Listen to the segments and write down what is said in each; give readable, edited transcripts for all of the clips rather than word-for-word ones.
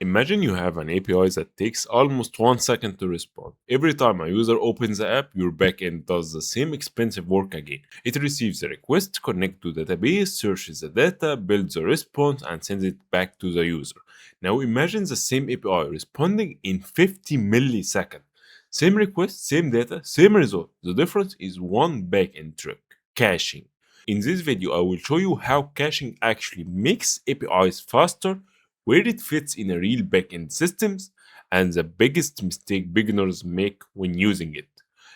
Imagine you have an API that takes almost 1 second to respond. Every time a user opens the app, your backend does the same expensive work again. It receives the request, connects to the database, searches the data, builds a response, and sends it back to the user. Now imagine the same API responding in 50 milliseconds. Same request, same data, same result. The difference is one backend trick: caching. In this video, I will show you how caching actually makes APIs faster, where it fits in a real backend systems, and the biggest mistake beginners make when using it.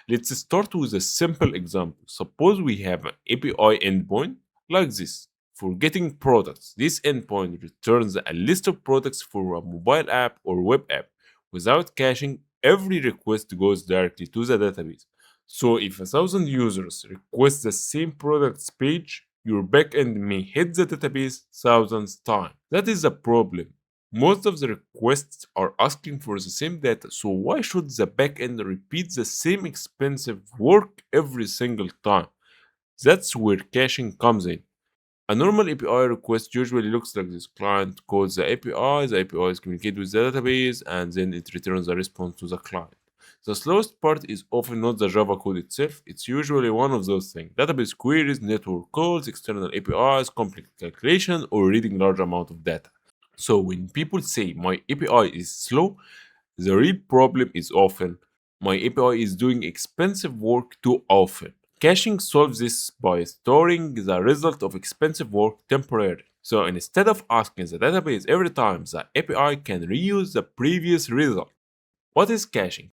Let's start with a simple example. Suppose we have an API endpoint like this. For getting products, this endpoint returns a list of products for a mobile app or web app. Without caching, every request goes directly to the database. So if 1,000 users request the same products page, your backend may hit the database thousands times. That is a problem. Most of the requests are asking for the same data, so why should the backend repeat the same expensive work every single time? That's where caching comes in. A normal API request usually looks like this. Client calls the API is communicated with the database, and then it returns a response to the client. The slowest part is often not the Java code itself, it's usually one of those things: database queries, network calls, external APIs, complex calculation, or reading large amount of data. So when people say my API is slow, the real problem is often my API is doing expensive work too often. Caching solves this by storing the result of expensive work temporarily. So instead of asking the database every time, the API can reuse the previous result. What is caching?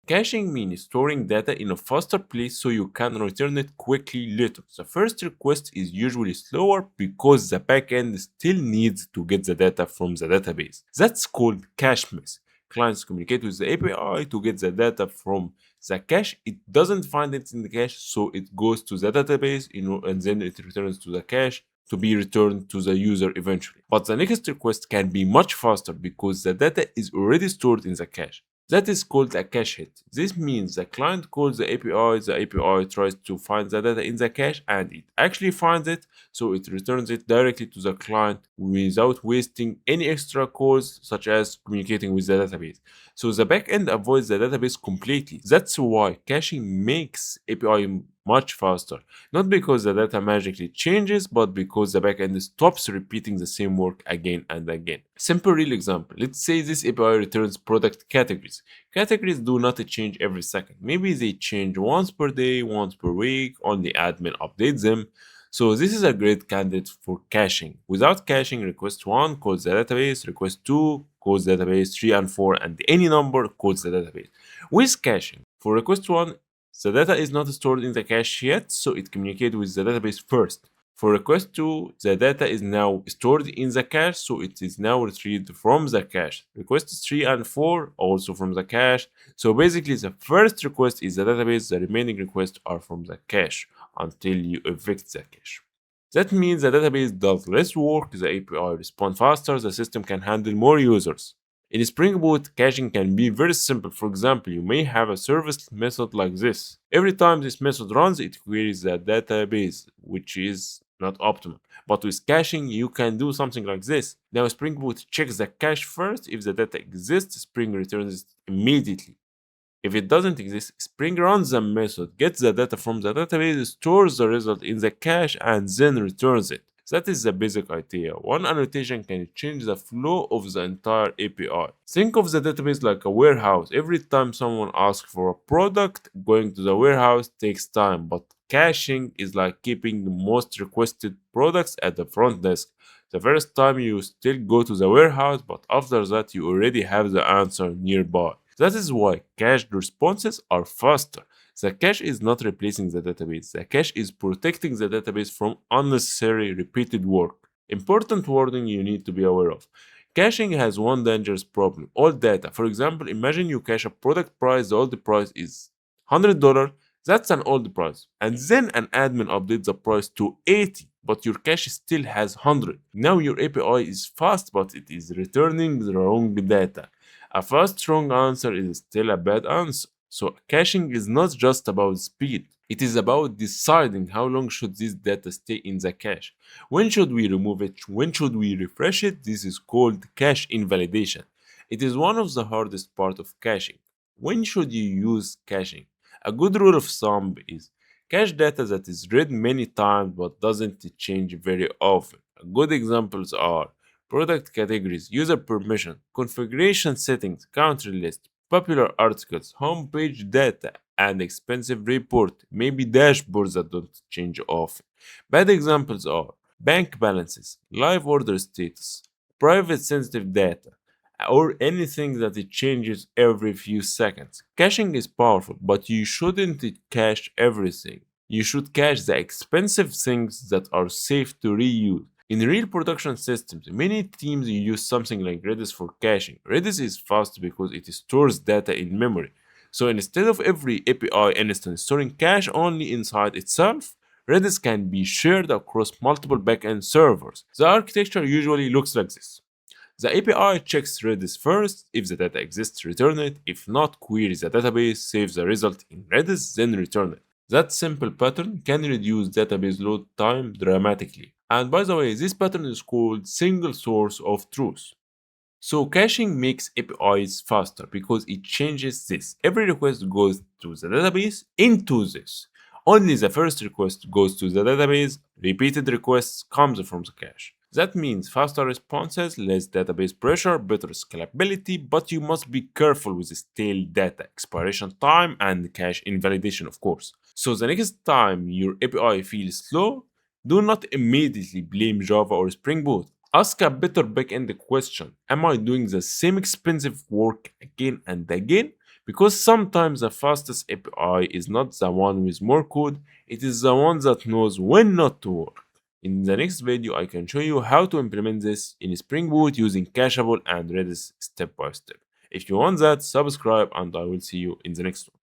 Caching means storing data in a faster place so you can return it quickly later. The first request is usually slower because the backend still needs to get the data from the database. That's called cache miss. Clients communicate with the API to get the data from the cache. It doesn't find it in the cache, so it goes to the database, and then it returns to the cache to be returned to the user eventually. But the next request can be much faster because the data is already stored in the cache. That is called a cache hit. This means the client calls the API tries to find the data in the cache, and it actually finds it, so it returns it directly to the client without wasting any extra calls such as communicating with the database. So the backend avoids the database completely. That's why caching makes API much faster. Not because the data magically changes, but because the backend stops repeating the same work again and again. Simple real example. Let's say this API returns product categories. Categories do not change every second. Maybe they change once per day, once per week, only admin updates them. So this is a great candidate for caching. Without caching, request 1 calls the database, request 2 calls the database, 3 and 4, and any number calls the database. With caching, for request 1, the data is not stored in the cache yet, so it communicates with the database first. For request 2, the data is now stored in the cache, so it is now retrieved from the cache. Requests 3 and 4 also from the cache. So basically, the first request is the database, the remaining requests are from the cache until you evict the cache. That means the database does less work, the API responds faster, the system can handle more users. In Spring Boot, caching can be very simple. For example, you may have a service method like this. Every time this method runs, it queries the database, which is not optimal. But with caching, you can do something like this. Now, Spring Boot checks the cache first. If the data exists, Spring returns it immediately. If it doesn't exist, Spring runs the method, gets the data from the database, stores the result in the cache, and then returns it. That is the basic idea. One annotation can change the flow of the entire API. Think of the database like a warehouse. Every time someone asks for a product, going to the warehouse takes time, but caching is like keeping the most requested products at the front desk. The first time you still go to the warehouse, but after that you already have the answer nearby. That is why cached responses are faster. The cache is not replacing the database. The cache is protecting the database from unnecessary repeated work. Important warning you need to be aware of. Caching has one dangerous problem. Old data. For example, imagine you cache a product price, the old price is $100. That's an old price. And then an admin updates the price to 80, but your cache still has 100. Now your API is fast, but it is returning the wrong data. A fast wrong answer is still a bad answer. So caching is not just about speed. It is about deciding how long should this data stay in the cache. When should we remove it? When should we refresh it? This is called cache invalidation. It is one of the hardest part of caching. When should you use caching? A good rule of thumb is cache data that is read many times but doesn't change very often. Good examples are product categories, user permission, configuration settings, country list, popular articles, homepage data, and expensive report, maybe dashboards that don't change often. Bad examples are bank balances, live order status, private sensitive data, or anything that it changes every few seconds. Caching is powerful, but you shouldn't cache everything. You should cache the expensive things that are safe to reuse. In real production systems, many teams use something like Redis for caching. Redis is fast because it stores data in memory. So instead of every API instance storing cache only inside itself, Redis can be shared across multiple backend servers. The architecture usually looks like this. The API checks Redis first. If the data exists, return it. If not, queries the database, saves the result in Redis, then return it. That simple pattern can reduce database load time dramatically. And by the way, this pattern is called single source of truth. So caching makes APIs faster because it changes this. Every request goes to the database into this. Only the first request goes to the database, repeated requests comes from the cache. That means faster responses, less database pressure, better scalability, but you must be careful with stale data, expiration time, and cache invalidation, of course. So the next time your API feels slow, do not immediately blame Java or Spring Boot. Ask a better backend question. Am I doing the same expensive work again and again? Because sometimes the fastest API is not the one with more code, it is the one that knows when not to work. In the next video, I can show you how to implement this in Spring Boot using Cacheable and Redis step by step. If you want that, subscribe and I will see you in the next one.